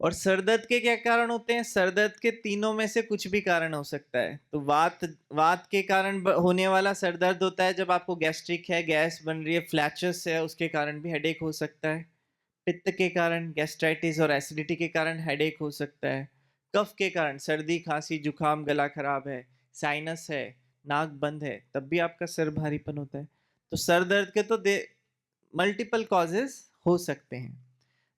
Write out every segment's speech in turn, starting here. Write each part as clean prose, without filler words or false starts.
और सर दर्द के क्या कारण होते हैं? सर दर्द के तीनों में से कुछ भी कारण हो सकता है। तो वात वात के कारण होने वाला सर दर्द होता है जब आपको गैस्ट्रिक है, गैस बन रही है, फ्लैचस है, उसके कारण भी हेडेक हो सकता है। पित्त के कारण, गैस्ट्राइटिस और एसिडिटी के कारण हेडेक हो सकता है। कफ के कारण सर्दी, खांसी, जुकाम, गला खराब है, साइनस है, नाक बंद है, तब भी आपका सर भारीपन होता है। तो सर दर्द के तो मल्टीपल कॉजेस हो सकते हैं।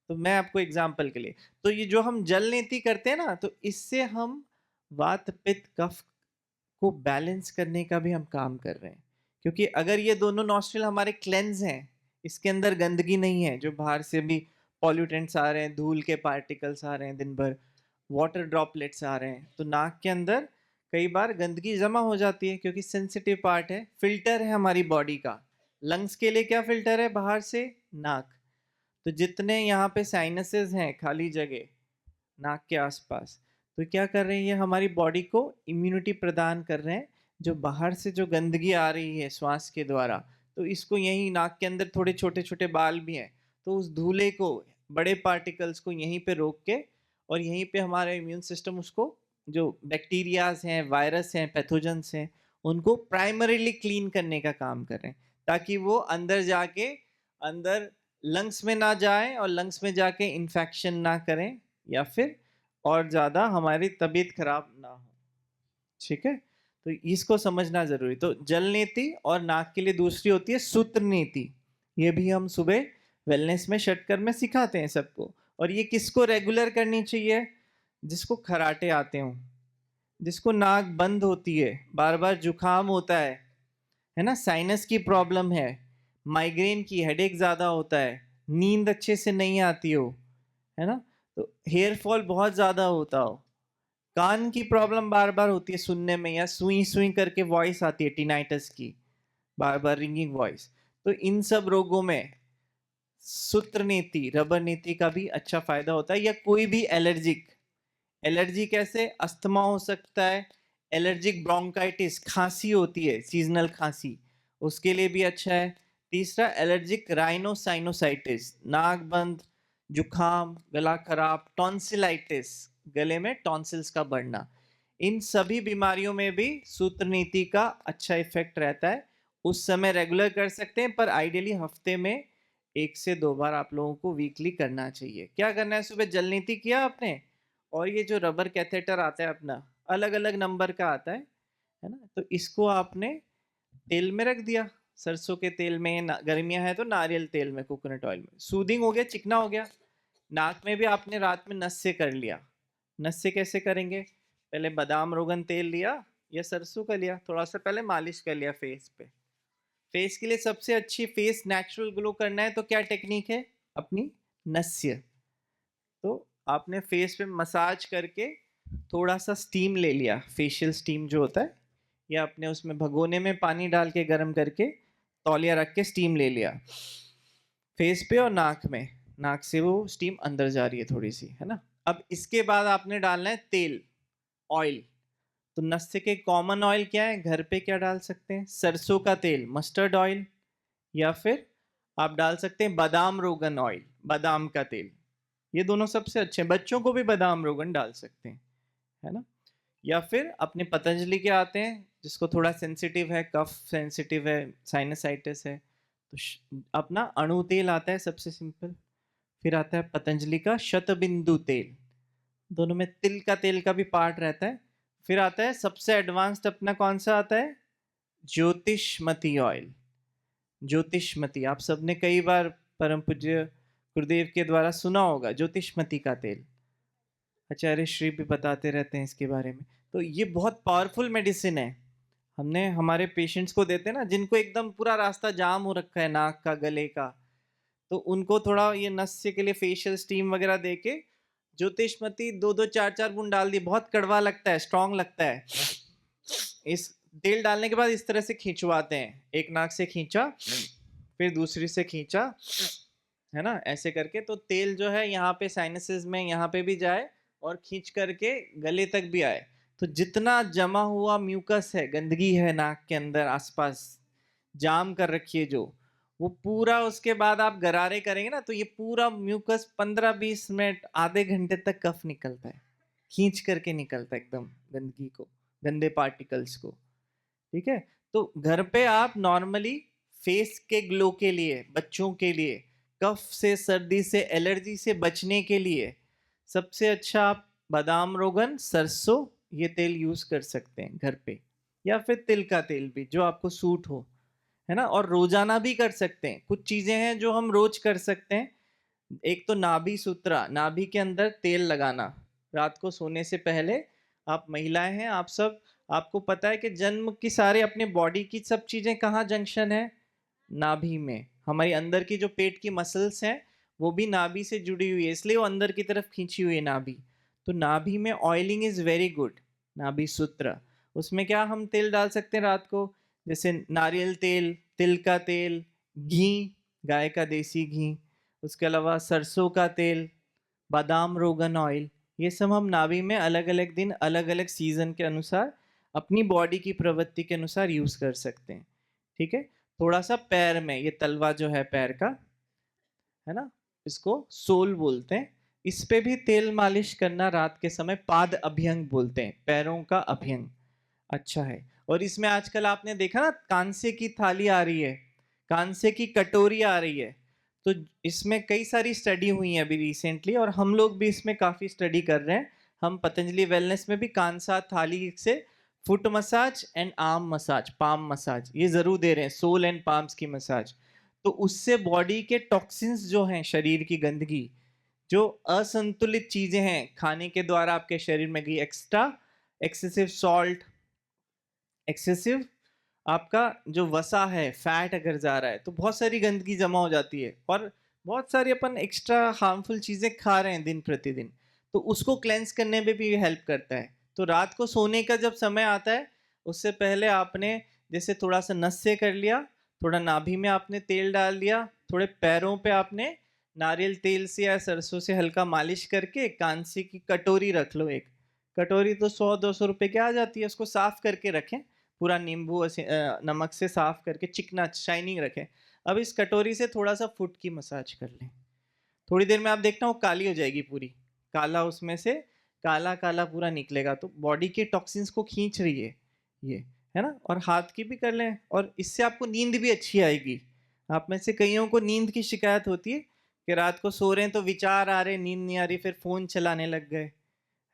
तो मैं आपको एग्जांपल के लिए, तो ये जो हम जल नीति करते हैं ना, तो इससे हम वात पित्त कफ को बैलेंस करने का भी हम काम कर रहे हैं। क्योंकि अगर ये दोनों नॉस्ट्रिल हमारे क्लेंज हैं, इसके अंदर गंदगी नहीं है, जो बाहर से भी पॉल्यूटेंट्स आ रहे हैं, धूल के पार्टिकल्स आ रहे हैं दिन भर, वाटर ड्रॉपलेट्स आ रहे हैं, तो नाक के अंदर कई बार गंदगी जमा हो जाती है क्योंकि सेंसिटिव पार्ट है, फिल्टर है हमारी बॉडी का। लंग्स के लिए क्या फिल्टर है बाहर से? नाक। तो जितने यहाँ पे साइनसेस हैं खाली जगह नाक के आसपास, तो क्या कर रहे हैं, ये हमारी बॉडी को इम्यूनिटी प्रदान कर रहे हैं। जो बाहर से जो गंदगी आ रही है श्वास के द्वारा, तो इसको यहीं नाक के अंदर थोड़े छोटे छोटे बाल भी हैं, तो उस धूले को, बड़े पार्टिकल्स को यहीं पे रोक के, और यहीं पे हमारा इम्यून सिस्टम उसको, जो बैक्टीरियाज हैं, वायरस हैं, पैथोजेंस हैं, उनको प्राइमरीली क्लीन करने का काम कर रहे हैं, ताकि वो अंदर जाके, अंदर लंग्स में ना जाए और लंग्स में जाके इन्फेक्शन ना करें, या फिर और ज़्यादा हमारी तबीयत खराब ना हो। ठीक है, तो इसको समझना जरूरी। तो जल नीति, और नाक के लिए दूसरी होती है सूत्र नीति। ये भी हम सुबह वेलनेस में षटकर में सिखाते हैं सबको। और ये किसको रेगुलर करनी चाहिए? जिसको खराटे आते हों, जिसको नाक बंद होती है, बार बार जुकाम होता है ना, साइनस की प्रॉब्लम है, माइग्रेन की हेडेक ज्यादा होता है, नींद अच्छे से नहीं आती हो, है ना, तो हेयर फॉल बहुत ज्यादा होता हो, कान की प्रॉब्लम बार बार होती है सुनने में, या सुई सुई करके वॉइस आती है टिनाइटस की, बार बार रिंगिंग वॉइस, तो इन सब रोगों में सूत्र नीति, रबर नीति का भी अच्छा फायदा होता है। या कोई भी एलर्जिक, एलर्जी कैसे? अस्थमा हो सकता है, एलर्जिक ब्रोंकाइटिस, खांसी होती है, सीजनल खांसी, उसके लिए भी अच्छा है। तीसरा एलर्जिक राइनोसाइनोसाइटिस, नाक बंद, जुखाम, गला खराब, टॉन्सिलाइटिस, गले में टॉन्सिल्स का बढ़ना, इन सभी बीमारियों में भी सूत्र नीति का अच्छा इफेक्ट रहता है। उस समय रेगुलर कर सकते हैं, पर आइडियली हफ्ते में 1 से 2 बार आप लोगों को वीकली करना चाहिए। क्या करना है? सुबह जल नीति किया आपने, और ये जो रबर कैथेटर आता है अपना, अलग अलग नंबर का आता है ना, तो इसको आपने तेल में रख दिया, सरसों के तेल में, गर्मियां है तो नारियल तेल में, कोकोनट ऑयल में, सूदिंग हो गया, चिकना हो गया। नाक में भी आपने रात में नस से कर लिया। नस से कैसे करेंगे? पहले बादाम रोगन तेल लिया या सरसों का लिया, थोड़ा सा पहले मालिश कर लिया फेस पे। फेस के लिए सबसे अच्छी, फेस नेचुरल ग्लो करना है तो क्या टेक्निक है अपनी? नस्य। तो आपने फेस पे मसाज करके थोड़ा सा स्टीम ले लिया, फेशियल स्टीम जो होता है, या अपने उसमें भगोने में पानी डाल के गर्म करके तौलिया रख के स्टीम ले लिया फेस पे और नाक में, नाक से वो स्टीम अंदर जा रही है थोड़ी सी, है ना। अब इसके बाद आपने डालना है तेल, ऑयल। तो नस्य के कॉमन ऑयल क्या है, घर पे क्या डाल सकते हैं? सरसों का तेल, मस्टर्ड ऑयल, या फिर आप डाल सकते हैं बादाम रोगन ऑयल, बादाम का तेल। ये दोनों सबसे अच्छे हैं, बच्चों को भी बादाम रोगन डाल सकते हैं, है ना। या फिर अपने पतंजलि के आते हैं, जिसको थोड़ा सेंसिटिव है, कफ सेंसिटिव है, साइनसाइटिस है, तो अपना अणु तेल आता है सबसे सिंपल। फिर आता है पतंजलि का शतबिंदु तेल, दोनों में तिल का तेल का भी पार्ट रहता है। फिर आता है सबसे एडवांस्ड, अपना कौन सा आता है? ज्योतिषमती ऑयल। ज्योतिषमती आप सबने कई बार परम पूज्य गुरुदेव के द्वारा सुना होगा, ज्योतिषमती का तेल। आचार्य श्री भी बताते रहते हैं इसके बारे में। तो ये बहुत पावरफुल मेडिसिन है। हमने हमारे पेशेंट्स को देते हैं ना, जिनको एकदम पूरा रास्ता जाम हो रखा है नाक का, गले का, तो उनको थोड़ा ये नस्य के लिए फेशियल स्टीम वगैरह दे के ज्योतिषमती 2-2 4-4 बूंद डाल दी। बहुत कड़वा लगता है, स्ट्रांग लगता है। इस तेल डालने के बाद इस तरह से खींचवाते हैं, एक नाक से खींचा, फिर दूसरी से खींचा, है ना, ऐसे करके। तो तेल जो है यहाँ पे साइनसेस में यहाँ पे भी जाए और खींच करके गले तक भी आए। तो जितना जमा हुआ म्यूकस है, गंदगी है नाक के अंदर आसपास, जाम कर रखी है जो, वो पूरा उसके बाद आप गरारे करेंगे ना तो ये पूरा म्यूकस 15-20 मिनट आधे घंटे तक कफ निकलता है, खींच करके निकलता है एकदम गंदगी को, गंदे पार्टिकल्स को। ठीक है, तो घर पे आप नॉर्मली फेस के ग्लो के लिए, बच्चों के लिए, कफ से, सर्दी से, एलर्जी से बचने के लिए सबसे अच्छा आप बादाम रोगन, सरसों ये तेल यूज कर सकते हैं घर पे, या फिर तिल का तेल भी जो आपको सूट हो, है ना। और रोजाना भी कर सकते हैं, कुछ चीजें हैं जो हम रोज कर सकते हैं। एक तो नाभि सूत्रा, नाभि के अंदर तेल लगाना रात को सोने से पहले। आप महिलाएं हैं, आप सब, आपको पता है कि जन्म की सारे अपने बॉडी की सब चीजें कहाँ जंक्शन है, नाभि में। हमारी अंदर की जो पेट की मसल्स हैं वो भी नाभि से जुड़ी हुई है, इसलिए वो अंदर की तरफ खींची हुई है नाभि। तो नाभि में ऑयलिंग इज वेरी गुड, नाभि सूत्र। उसमें क्या हम तेल डाल सकते हैं रात को, जैसे नारियल तेल, तिल का तेल, घी, गाय का देसी घी, उसके अलावा सरसों का तेल, बादाम रोगन ऑयल, ये सब हम नाभि में अलग अलग दिन, अलग अलग सीजन के अनुसार, अपनी बॉडी की प्रवृत्ति के अनुसार यूज कर सकते हैं। ठीक है, थोड़ा सा पैर में, ये तलवा जो है पैर का, है ना, इसको सोल बोलते हैं, इस पे भी तेल मालिश करना रात के समय, पाद अभ्यंग बोलते हैं, पैरों का अभ्यंग अच्छा है। और इसमें आजकल आपने देखा ना, कांसे की थाली आ रही है, कांसे की कटोरी आ रही है, तो इसमें कई सारी स्टडी हुई है अभी रिसेंटली, और हम लोग भी इसमें काफी स्टडी कर रहे हैं। हम पतंजलि वेलनेस में भी कांसा थाली से foot massage and arm massage, palm massage ये जरूर दे रहे हैं, सोल एंड पाम्स की मसाज। तो उससे बॉडी के टॉक्सिन्स जो हैं, शरीर की गंदगी, जो असंतुलित चीजें हैं खाने के द्वारा आपके शरीर में गई, एक्स्ट्रा एक्सेसिव सॉल्ट, एक्सेसिव आपका जो वसा है, फैट अगर जा रहा है तो बहुत सारी गंदगी जमा हो जाती है, और बहुत सारी अपन एक्स्ट्रा हार्मफुल चीजें खा रहे हैं दिन प्रतिदिन, तो उसको क्लेंस करने में भी हेल्प करता है। तो रात को सोने का जब समय आता है, उससे पहले आपने जैसे थोड़ा सा नस से कर लिया, थोड़ा नाभि में आपने तेल डाल दिया, थोड़े पैरों पे आपने नारियल तेल से या सरसों से हल्का मालिश करके, कांसे की कटोरी रख लो, एक कटोरी तो 100-200 रुपए की आ जाती है, उसको साफ करके रखें, पूरा नींबू नमक से साफ करके चिकना शाइनिंग रखें। अब इस कटोरी से थोड़ा सा फुट की मसाज कर लें, थोड़ी देर में आप देखना वो काली हो जाएगी पूरी, काला उसमें से काला काला पूरा निकलेगा, तो बॉडी के टॉक्सिन्स को खींच रही है ये, है ना। और हाथ की भी कर लें, और इससे आपको नींद भी अच्छी आएगी। आप में से कईयों को नींद की शिकायत होती है कि रात को सो रहे हैं तो विचार आ रहे, नींद नहीं आ रही, फिर फोन चलाने लग गए,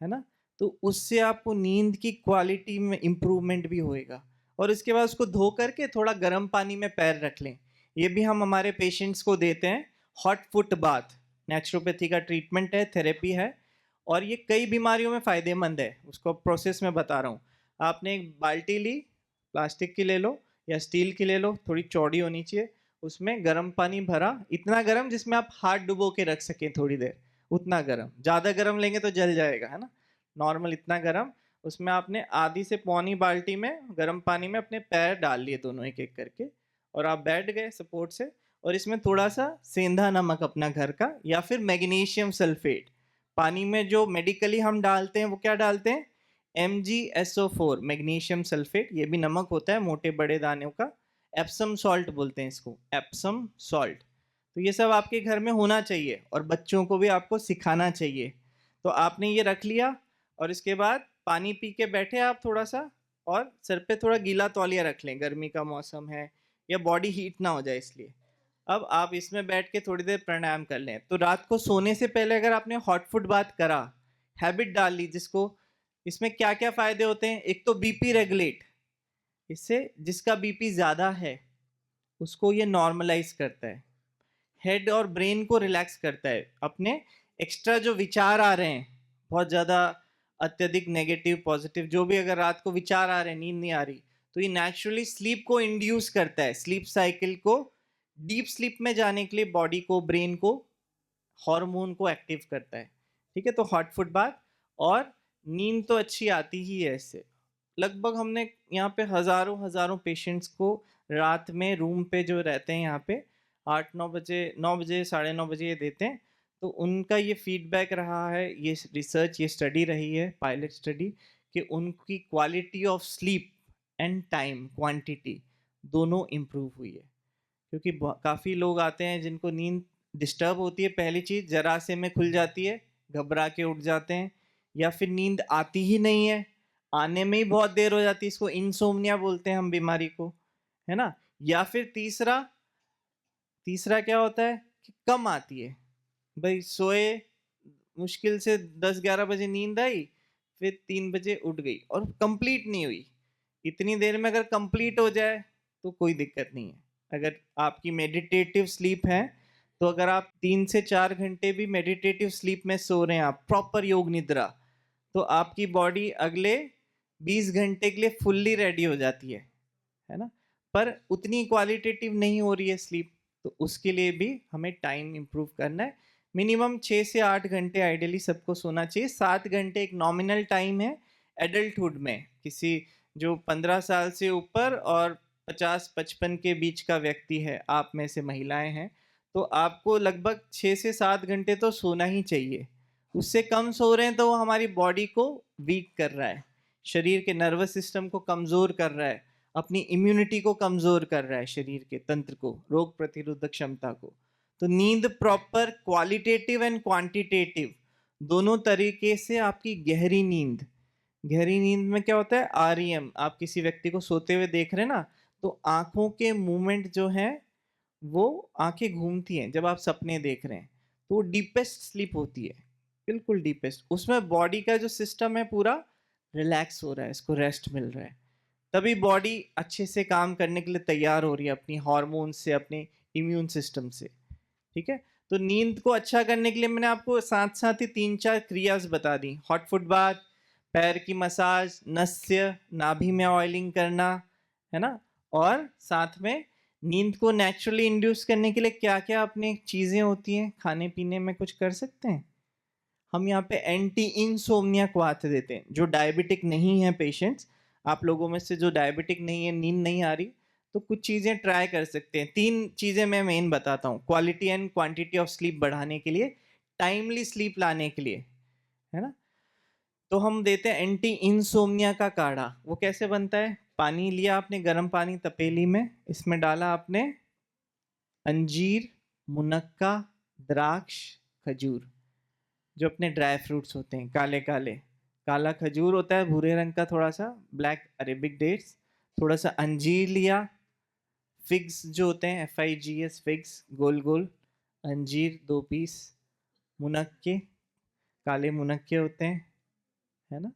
है ना। तो उससे आपको नींद की क्वालिटी में इम्प्रूवमेंट भी होएगा। और इसके बाद उसको धो करके थोड़ा गर्म पानी में पैर रख लें, ये भी हम हमारे पेशेंट्स को देते हैं। हॉट फुट बाथ नेचुरोपैथी का ट्रीटमेंट है, थेरेपी है, और ये कई बीमारियों में फ़ायदेमंद है, उसको प्रोसेस में बता रहा हूँ। आपने एक बाल्टी ली, प्लास्टिक की ले लो या स्टील की ले लो, थोड़ी चौड़ी होनी चाहिए, उसमें गर्म पानी भरा, इतना गर्म जिसमें आप हाथ डुबो के रख सकें थोड़ी देर, उतना गर्म, ज़्यादा गर्म लेंगे तो जल जाएगा, है ना, नॉर्मल इतना गर्म। उसमें आपने आधी से पौनी बाल्टी में गर्म पानी में अपने पैर डाल लिए दोनों, एक एक करके, और आप बैठ गए सपोर्ट से, और इसमें थोड़ा सा सेंधा नमक अपना घर का, या फिर मैग्नीशियम सल्फेट, पानी में जो मेडिकली हम डालते हैं वो क्या डालते हैं, MgSO4 मैग्नीशियम सल्फेट, ये भी नमक होता है मोटे बड़े दानों का, एप्सम सॉल्ट बोलते हैं इसको, एप्सम सॉल्ट। तो ये सब आपके घर में होना चाहिए, और बच्चों को भी आपको सिखाना चाहिए। तो आपने ये रख लिया, और इसके बाद पानी पी के बैठे आप थोड़ा सा, और सर पे थोड़ा गीला तौलिया रख लें, गर्मी का मौसम है, या बॉडी हीट ना हो जाए इसलिए। अब आप इसमें बैठ के थोड़ी देर प्राणायाम कर लें। तो रात को सोने से पहले अगर आपने हॉट फुट बात करा, हैबिट डाल ली जिसको, इसमें क्या क्या फायदे होते हैं, एक तो बीपी रेगुलेट, इससे जिसका बीपी ज्यादा है उसको ये नॉर्मलाइज करता है, हेड और ब्रेन को रिलैक्स करता है, अपने एक्स्ट्रा जो विचार आ रहे हैं, बहुत ज़्यादा अत्यधिक नेगेटिव पॉजिटिव जो भी अगर रात को विचार आ रहे हैं, नींद नहीं आ रही, तो ये नेचुरली स्लीप को इंड्यूस करता है, स्लीप साइकिल को, डीप स्लीप में जाने के लिए बॉडी को, ब्रेन को, हार्मोन को एक्टिव करता है। ठीक है, तो हॉट फुट बाथ, और नींद तो अच्छी आती ही है इससे। लगभग हमने यहाँ पे हजारों हजारों पेशेंट्स को रात में रूम पे जो रहते हैं यहाँ पे 8-9 बजे, 9 बजे, 9:30 बजे ये देते हैं, तो उनका ये फीडबैक रहा है, ये रिसर्च, ये स्टडी रही है, पायलट स्टडी, कि उनकी quality of sleep and time quantity दोनों इम्प्रूव हुई है। क्योंकि काफ़ी लोग आते हैं जिनको नींद डिस्टर्ब होती है। पहली चीज़, जरा से में खुल जाती है, घबरा के उठ जाते हैं, या फिर नींद आती ही नहीं है, आने में ही बहुत देर हो जाती है, इसको इंसोम्निया बोलते हैं हम बीमारी को, है ना। या फिर तीसरा तीसरा क्या होता है कि कम आती है। भाई सोए, मुश्किल से 10-11 बजे नींद आई, फिर 3 बजे उठ गई और कंप्लीट नहीं हुई। इतनी देर में अगर कंप्लीट हो जाए तो कोई दिक्कत नहीं है। अगर आपकी मेडिटेटिव स्लीप है, तो अगर आप 3 से 4 घंटे भी मेडिटेटिव स्लीप में सो रहे हैं, आप प्रॉपर योग निद्रा, तो आपकी बॉडी अगले 20 घंटे के लिए फुल्ली रेडी हो जाती है ना। पर उतनी क्वालिटेटिव नहीं हो रही है स्लीप, तो उसके लिए भी हमें टाइम इम्प्रूव करना है। मिनिमम 6 से 8 घंटे आइडियली सबको सोना चाहिए। 7 घंटे एक नॉमिनल टाइम है एडल्टहुड में। किसी जो 15 साल से ऊपर और 50-55 के बीच का व्यक्ति है, आप में से महिलाएं हैं, तो आपको लगभग 6 से 7 घंटे तो सोना ही चाहिए। उससे कम सो रहे हैं तो वो हमारी बॉडी को वीक कर रहा है, शरीर के नर्वस सिस्टम को कमज़ोर कर रहा है, अपनी इम्यूनिटी को कमज़ोर कर रहा है, शरीर के तंत्र को, रोग प्रतिरोधक क्षमता को। तो नींद प्रॉपर क्वालिटेटिव एंड क्वांटिटेटिव दोनों तरीके से आपकी गहरी नींद में क्या होता है, आरईएम, आप किसी व्यक्ति को सोते हुए देख रहे हैं ना, तो आंखों के मूवमेंट जो है, वो आंखें घूमती हैं जब आप सपने देख रहे हैं, तो वो डीपेस्ट स्लीप होती है, बिल्कुल डीपेस्ट। उसमें बॉडी का जो सिस्टम है पूरा रिलैक्स हो रहा है, इसको रेस्ट मिल रहा है, तभी बॉडी अच्छे से काम करने के लिए तैयार हो रही है, अपनी हार्मोन से, अपने इम्यून सिस्टम से। ठीक है। तो नींद को अच्छा करने के लिए मैंने आपको साथ साथ ही 3-4 क्रियाज बता दी। हॉट फुट बाथ, पैर की मसाज, नस्य नाभि में ऑयलिंग करना, है ना। और साथ में नींद को नेचुरली इंड्यूस करने के लिए क्या क्या अपने चीज़ें होती हैं, खाने पीने में कुछ कर सकते हैं हम। यहाँ पे एंटी इंसोम्निया को हाथ देते हैं। जो डायबिटिक नहीं है पेशेंट्स, आप लोगों में से जो डायबिटिक नहीं है, नींद नहीं आ रही, तो कुछ चीज़ें ट्राई कर सकते हैं। 3 चीज़ें मैं मेन बताता हूँ quality and quantity of sleep बढ़ाने के लिए, टाइमली स्लीप लाने के लिए, है ना। तो हम देते हैं एंटी इंसोम्निया का काढ़ा। वो कैसे बनता है, पानी लिया आपने, गर्म पानी तपेली में, इसमें डाला आपने अंजीर, मुनक्का, द्राक्ष, खजूर, जो अपने ड्राई फ्रूट्स होते हैं, काले काले, काला खजूर होता है भूरे रंग का, थोड़ा सा ब्लैक अरेबिक डेट्स, थोड़ा सा अंजीर लिया, फिग्स जो होते हैं, FIGS फिग्स, गोल गोल अंजीर 2 पीस, मुनक्के, काले मुनक्के होते हैं, है ना।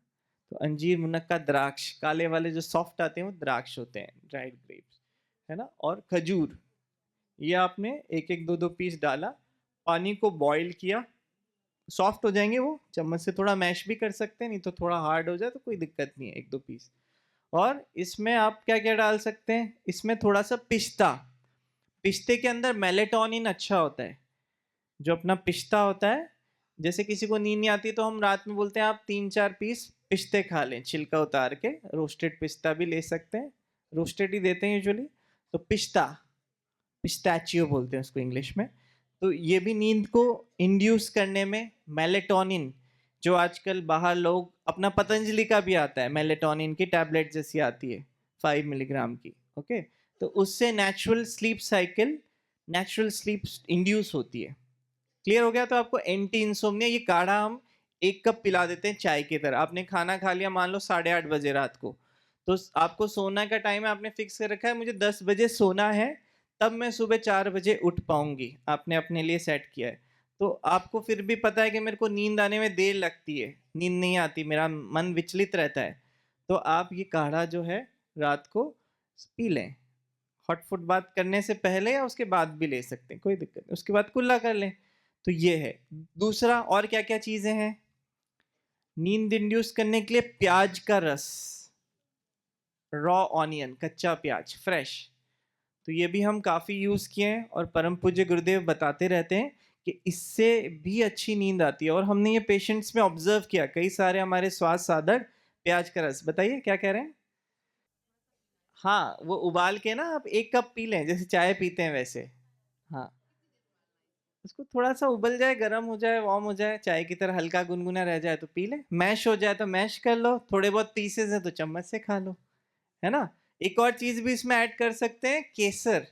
तो अंजीर, मुनक्का, द्राक्ष, काले वाले जो सॉफ्ट आते हैं वो द्राक्ष होते हैं, ड्राइड ग्रेप्स, है ना। और खजूर, ये आपने एक एक दो दो पीस डाला, पानी को बॉईल किया, सॉफ्ट हो जाएंगे वो, चम्मच से थोड़ा मैश भी कर सकते हैं, नहीं तो थोड़ा हार्ड हो जाए तो कोई दिक्कत नहीं है, 1-2 पीस। और इसमें आप क्या क्या डाल सकते हैं, इसमें थोड़ा सा पिस्ता, पिस्ते के अंदर मेलेटोनिन अच्छा होता है। जो अपना पिस्ता होता है, जैसे किसी को नींद नहीं आती तो हम रात में बोलते हैं आप 3-4 पीस पिस्ते खा लें, छिलका उतार के, रोस्टेड पिस्ता भी ले सकते हैं, रोस्टेड ही देते हैं यूजुअली। तो पिस्ता, पिस्ताचियो बोलते हैं उसको इंग्लिश में। तो ये भी नींद को इंड्यूस करने में, मेलेटोनिन, जो आजकल बाहर लोग, अपना पतंजलि का भी आता है मेलेटोनिन की टैबलेट जैसी आती है 5 मिलीग्राम की, ओके। तो उससे natural sleep cycle, natural sleep induce होती है। क्लियर हो गया। तो आपको एंटी इंसोम्निया, ये काढ़ा हम 1 कप पिला देते हैं चाय की तरह। आपने खाना खा लिया मान लो 8:30 बजे रात को, तो आपको सोना का टाइम है, आपने फिक्स कर रखा है मुझे 10 बजे सोना है, तब मैं सुबह 4 बजे उठ पाऊंगी, आपने अपने लिए सेट किया है। तो आपको फिर भी पता है कि मेरे को नींद आने में देर लगती है, नींद नहीं आती, मेरा मन विचलित रहता है, तो आप ये काढ़ा जो है रात को पी लें। हॉट फुट बात करने से पहले या उसके बाद भी ले सकते हैं, कोई दिक्कत नहीं, उसके बाद कुल्ला कर लें। तो ये है। दूसरा, और क्या क्या चीजें हैं नींद इंड्यूस करने के लिए, प्याज का रस, रॉ ऑनियन, कच्चा प्याज फ्रेश, तो ये भी हम काफ़ी यूज़ किए हैं, और परम पूज्य गुरुदेव बताते रहते हैं कि इससे भी अच्छी नींद आती है। और हमने ये पेशेंट्स में ऑब्जर्व किया, कई सारे हमारे स्वास्थ्य साधक प्याज का रस, बताइए क्या कह रहे हैं। हाँ, वो उबाल के ना आप 1 कप पी लें, जैसे चाय पीते हैं वैसे। हाँ, उसको थोड़ा सा उबल जाए, गर्म हो जाए, वार्म हो जाए, चाय की तरह हल्का गुनगुना रह जाए तो पी लें, मैश हो जाए तो मैश कर लो, थोड़े बहुत पीसेज हैं तो चम्मच से खा लो, है ना। एक और चीज़ भी इसमें ऐड कर सकते हैं, केसर।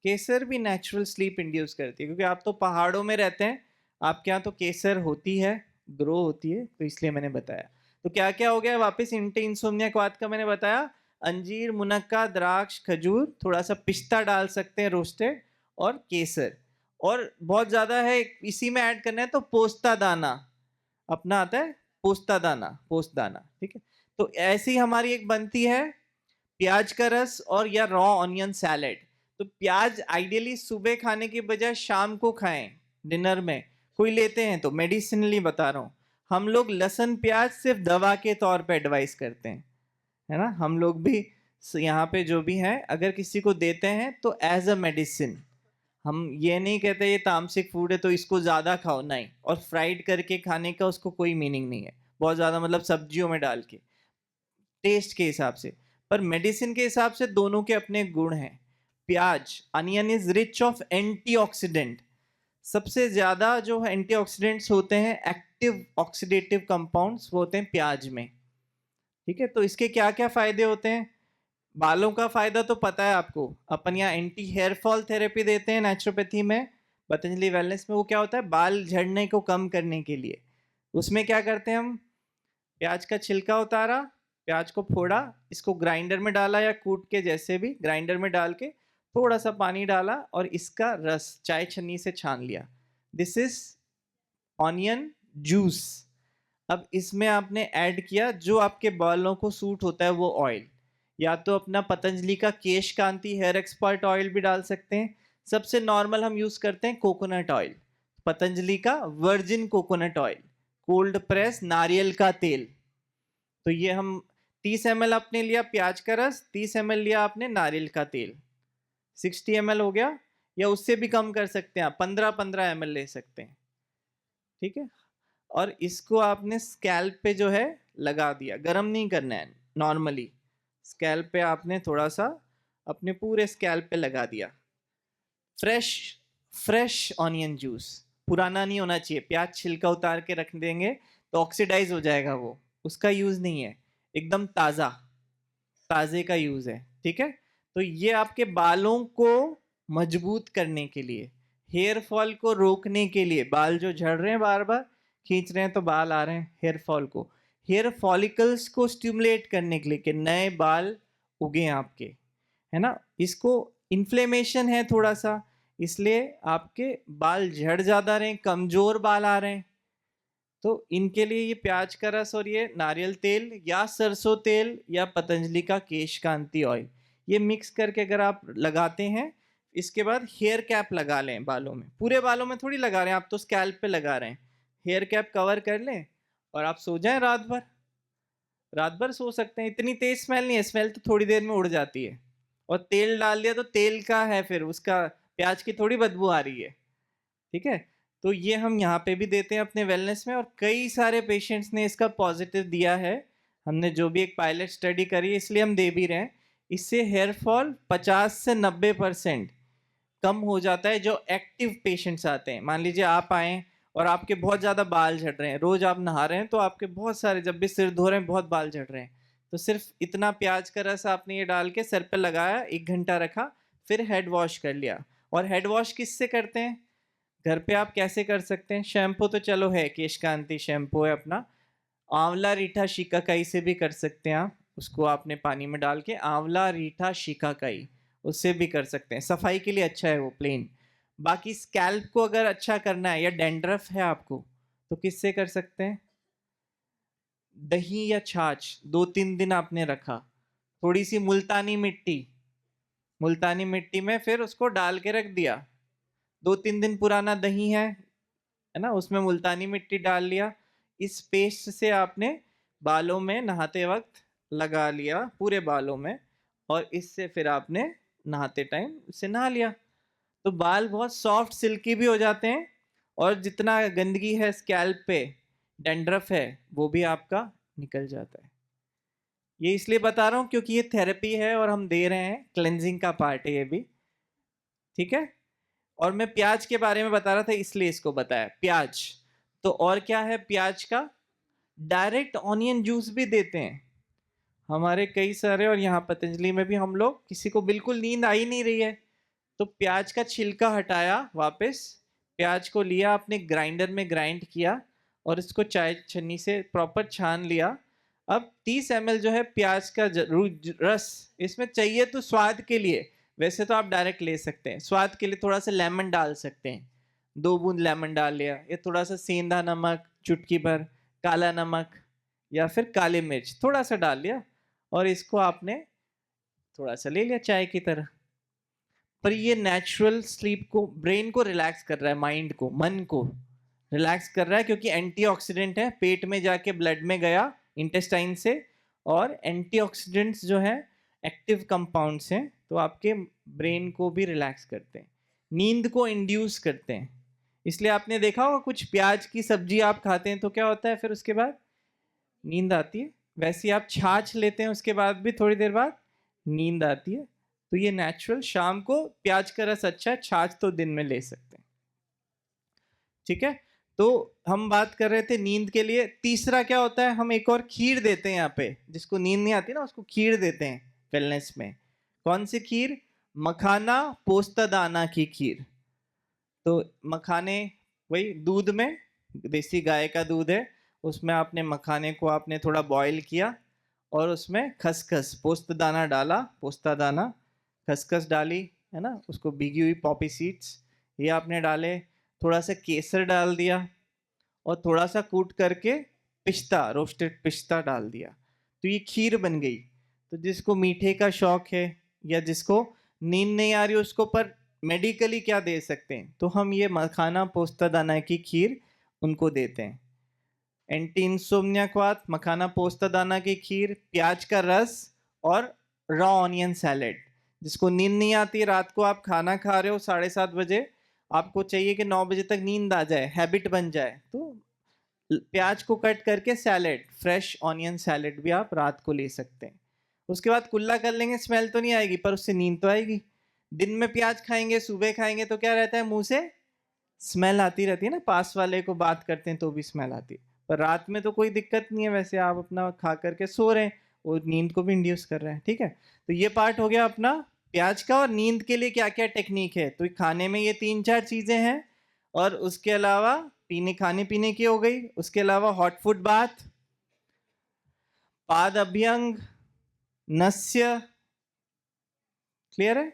केसर भी नेचुरल स्लीप इंड्यूस करती है, क्योंकि आप तो पहाड़ों में रहते हैं, आपके यहाँ तो केसर होती है, ग्रो होती है, तो इसलिए मैंने बताया। तो क्या क्या हो गया वापस एंटी इंसोम्निया बाद का मैंने बताया, अंजीर, मुनक्का, द्राक्ष, खजूर, थोड़ा सा पिस्ता डाल सकते हैं रोस्टेड, और केसर, और बहुत ज्यादा है इसी में ऐड करना है तो पोस्ता दाना अपना आता है, पोस्ता दाना, पोस्त दाना, ठीक है। तो ऐसी हमारी एक बनती है प्याज का रस और या रॉ ऑनियन सैलेड। तो प्याज आइडियली सुबह खाने की बजाय शाम को खाएं डिनर में, कोई लेते हैं तो मेडिसिनली बता रहा हूँ। हम लोग लहसुन प्याज सिर्फ दवा के तौर पे एडवाइस करते हैं, है ना, हम लोग भी यहाँ पे जो भी है अगर किसी को देते हैं तो एज अ मेडिसिन, हम ये नहीं कहते ये तामसिक फूड है तो इसको ज्यादा खाओ, नहीं। और फ्राइड करके खाने का उसको कोई मीनिंग नहीं है, बहुत ज्यादा मतलब सब्जियों में डाल के, टेस्ट के हिसाब से। पर मेडिसिन के हिसाब से दोनों के अपने गुण हैं। प्याज, onion is rich of antioxidant, सबसे ज्यादा जो एंटीऑक्सीडेंट्स होते हैं, एक्टिव ऑक्सीडेटिव कंपाउंड्स, वो होते हैं प्याज में, ठीक है। तो इसके क्या क्या फायदे होते हैं? बालों का फायदा तो पता है आपको, अपन यहाँ एंटी हेयर फॉल थेरेपी देते हैं नेचुरोपैथी में, पतंजलि वेलनेस में। वो क्या होता है, बाल झड़ने को कम करने के लिए। उसमें क्या करते हैं हम, प्याज का छिलका उतारा, प्याज को फोड़ा, इसको ग्राइंडर में डाला या कूट के, जैसे भी ग्राइंडर में डाल के थोड़ा सा पानी डाला और इसका रस चाय छन्नी से छान लिया, दिस इज ऑनियन जूस। अब इसमें आपने ऐड किया जो आपके बालों को सूट होता है वो ऑयल, या तो अपना पतंजलि का केश कांति हेयर एक्सपर्ट ऑयल भी डाल सकते हैं, सबसे नॉर्मल हम यूज करते हैं कोकोनट ऑयल, पतंजलि का virgin coconut oil, cold press नारियल का तेल। तो ये हम 30 ml आपने लिया प्याज का रस, 30 ml लिया आपने नारियल का तेल, 60 ml हो गया, या उससे भी कम कर सकते हैं आप, 15-15 ml ले सकते हैं, ठीक है। और इसको आपने स्कैल्प पे जो है लगा दिया, गरम नहीं करना है, नॉर्मली स्कैल्प पे आपने थोड़ा सा अपने पूरे स्कैल्प पे लगा दिया। फ्रेश फ्रेश ऑनियन जूस, पुराना नहीं होना चाहिए, प्याज छिलका उतार के रख देंगे तो ऑक्सीडाइज हो जाएगा वो, उसका यूज नहीं है, एकदम ताजा, ताजे का यूज है, ठीक है। तो ये आपके बालों को मजबूत करने के लिए, हेयर फॉल को रोकने के लिए, बाल जो झड़ रहे हैं बार बार खींच रहे हैं तो बाल आ रहे हैं, हेयर फॉल को, हेयर फॉलिकल्स को स्टिमुलेट करने के लिए कि नए बाल उगे आपके, है ना। इसको इन्फ्लेमेशन है थोड़ा सा, इसलिए आपके बाल झड़ ज्यादा रहे हैं, कमजोर बाल आ रहे हैं, तो इनके लिए ये प्याज का रस और ये नारियल तेल या सरसों तेल या पतंजलि का केश कांति ऑयल, ये मिक्स करके अगर आप लगाते हैं, इसके बाद हेयर कैप लगा लें बालों में, पूरे बालों में थोड़ी लगा रहे हैं आप, तो स्कैल्प पे लगा रहे हैं, हेयर कैप कवर कर लें और आप सो जाएं रात भर, रात भर सो सकते हैं। इतनी तेज स्मेल नहीं है, स्मेल तो थोड़ी देर में उड़ जाती है, और तेल डाल दिया तो तेल का है, फिर उसका प्याज की थोड़ी बदबू आ रही है, ठीक है। तो ये हम यहाँ पे भी देते हैं अपने वेलनेस में, और कई सारे पेशेंट्स ने इसका पॉजिटिव दिया है, हमने जो भी एक पायलट स्टडी करी है इसलिए हम दे भी रहे हैं। इससे हेयर फॉल 50 से 90% कम हो जाता है। जो एक्टिव पेशेंट्स आते हैं, मान लीजिए आप आए और आपके बहुत ज़्यादा बाल झड़ रहे हैं, रोज आप नहा रहे हैं तो आपके बहुत सारे, जब भी सिर धो रहे हैं बहुत बाल झड़ रहे हैं, तो सिर्फ इतना प्याज का रस आपने ये डाल के सर पे लगाया, 1 घंटा रखा, फिर हेड वॉश कर लिया। और हेड वॉश किससे करते हैं, घर पे आप कैसे कर सकते हैं, शैम्पू तो चलो है, केश कांति शैम्पू है अपना, आंवला रीठा शिकाकाई से भी कर सकते हैं आप, उसको आपने पानी में डाल के, आंवला रीठा शिकाकाई, उससे भी कर सकते हैं, सफाई के लिए अच्छा है वो प्लेन। बाकी स्कैल्प को अगर अच्छा करना है या डैंड्रफ है आपको, तो किससे कर सकते हैं, दही या छाछ 2-3 दिन आपने रखा, थोड़ी सी मुल्तानी मिट्टी, मुल्तानी मिट्टी में फिर उसको डाल के रख दिया, 2-3 दिन पुराना दही है ना, उसमें मुल्तानी मिट्टी डाल लिया, इस पेस्ट से आपने बालों में नहाते वक्त लगा लिया पूरे बालों में, और इससे फिर आपने नहाते टाइम इससे नहा लिया, तो बाल बहुत सॉफ्ट सिल्की भी हो जाते हैं, और जितना गंदगी है स्कैल्प पे, डैंड्रफ है, वो भी आपका निकल जाता है। ये इसलिए बता रहा हूँ क्योंकि ये थेरेपी है और हम दे रहे हैं, क्लेंजिंग का पार्ट है ये भी, ठीक है। और मैं प्याज के बारे में बता रहा था इसलिए इसको बताया, प्याज। तो और क्या है प्याज का, डायरेक्ट ऑनियन जूस भी देते हैं हमारे कई सारे, और यहाँ पतंजलि में भी हम लोग, किसी को बिल्कुल नींद आ ही नहीं रही है, तो प्याज का छिलका हटाया, वापस प्याज को लिया आपने, ग्राइंडर में ग्राइंड किया और इसको चाय छन्नी से प्रॉपर छान लिया। अब 30 ml जो है प्याज का रस, इसमें चाहिए तो स्वाद के लिए, वैसे तो आप डायरेक्ट ले सकते हैं, स्वाद के लिए थोड़ा सा लेमन डाल सकते हैं, 2 बूंद लेमन डाल लिया, या थोड़ा सा सेंधा नमक चुटकी भर, काला नमक या फिर काली मिर्च थोड़ा सा डाल लिया, और इसको आपने थोड़ा सा ले लिया चाय की तरह। पर ये नेचुरल स्लीप को, ब्रेन को रिलैक्स कर रहा है, माइंड को, मन को रिलैक्स कर रहा है, क्योंकि एंटीऑक्सीडेंट है, पेट में जाके ब्लड में गया इंटेस्टाइन से, और एंटीऑक्सीडेंट्स जो है एक्टिव कंपाउंड्स हैं, तो आपके ब्रेन को भी रिलैक्स करते हैं, नींद को इंड्यूस करते हैं। इसलिए आपने देखा होगा कुछ प्याज की सब्जी आप खाते हैं तो क्या होता है, फिर उसके बाद नींद आती है, वैसे ही आप छाछ लेते हैं उसके बाद भी थोड़ी देर बाद नींद आती है। तो ये नेचुरल, शाम को प्याज का रस अच्छा है, छाछ तो दिन में ले सकते हैं। ठीक है, तो हम बात कर रहे थे नींद के लिए। तीसरा क्या होता है, हम एक और खीर देते हैं यहाँ पे, जिसको नींद नहीं आती ना उसको खीर देते हैं वेलनेस में। कौन सी खीर? मखाना पोस्ता दाना की खीर। तो मखाने, वही दूध में, देसी गाय का दूध है, उसमें आपने मखाने को आपने थोड़ा बॉईल किया और उसमें खसखस पोस्ता दाना डाला, पोस्ता दाना खसखस डाली, है ना, उसको भीगी हुई पॉपी सीड्स ये आपने डाले, थोड़ा सा केसर डाल दिया और थोड़ा सा कूट करके पिस्ता, रोस्टेड पिस्ता डाल दिया, तो ये खीर बन गई। तो जिसको मीठे का शौक है या जिसको नींद नहीं आ रही उसको, पर मेडिकली क्या दे सकते हैं, तो हम ये मखाना पोस्ता दाना की खीर उनको देते हैं। एंटी इंसोम्निया मखाना पोस्ता दाना की खीर, प्याज का रस और रॉ ऑनियन सैलेड। जिसको नींद नहीं आती, रात को आप खाना खा रहे हो 7:30 बजे, आपको चाहिए कि 9 बजे तक नींद आ जाए, हैबिट बन जाए, तो प्याज को कट करके सैलेड, फ्रेश ऑनियन सैलेड भी आप रात को ले सकते हैं। उसके बाद कुल्ला कर लेंगे, स्मेल तो नहीं आएगी पर उससे नींद तो आएगी। दिन में प्याज खाएंगे, सुबह खाएंगे तो क्या रहता है, मुंह से स्मेल आती रहती है ना, पास वाले को बात करते हैं तो भी स्मेल आती है, पर रात में तो कोई दिक्कत नहीं है, वैसे आप अपना खा करके सो रहे हैं, वो नींद को भी इंड्यूस कर रहे हैं। ठीक है, तो ये पार्ट हो गया अपना प्याज का। और नींद के लिए क्या क्या टेक्निक है, तो खाने में ये 3-4 चीजें हैं, और उसके अलावा खाने पीने की हो गई, उसके अलावा हॉट फूड बाथ, पाद अभ्यंग, नस्य, क्लियर है,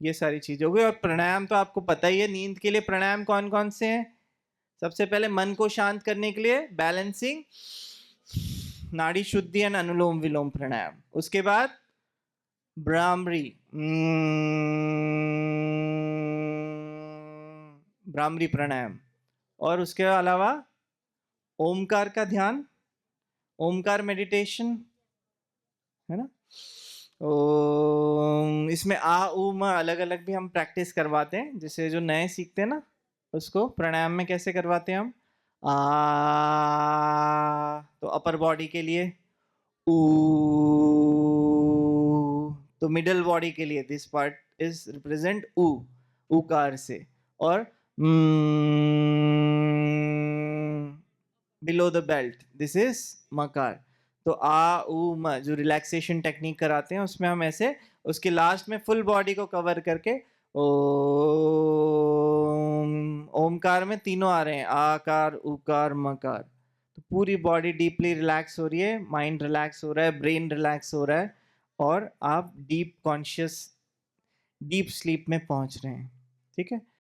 ये सारी चीजें हो गई। और प्राणायाम तो आपको पता ही है, नींद के लिए प्राणायाम कौन कौन से हैं। सबसे पहले मन को शांत करने के लिए बैलेंसिंग, नाड़ी शुद्धि एंड अनुलोम विलोम प्राणायाम। उसके बाद भ्रामरी, भ्रामरी प्राणायाम। और उसके अलावा ओमकार का ध्यान, ओमकार मेडिटेशन, है ना। इसमें आ उ म अलग अलग भी हम प्रैक्टिस करवाते हैं, जैसे जो नए सीखते हैं ना, उसको प्राणायाम में कैसे करवाते हैं हम। आ, तो अपर बॉडी के लिए, ऊ, तो मिडल बॉडी के लिए दिस पार्ट इज रिप्रेजेंट ऊ, उकार से। और below the belt this is मकार। तो आ उ म जो रिलैक्सेशन टेक्निक कराते हैं उसमें हम ऐसे उसके लास्ट में फुल बॉडी को कवर करके ओमकार में तीनों आ रहे हैं, आकार उकार मकार, तो पूरी बॉडी डीपली रिलैक्स हो रही है, माइंड रिलैक्स हो रहा है, ब्रेन रिलैक्स हो रहा है, और आप डीप कॉन्शियस, डीप स्लीप में पहुंच रहे हैं। ठीक है।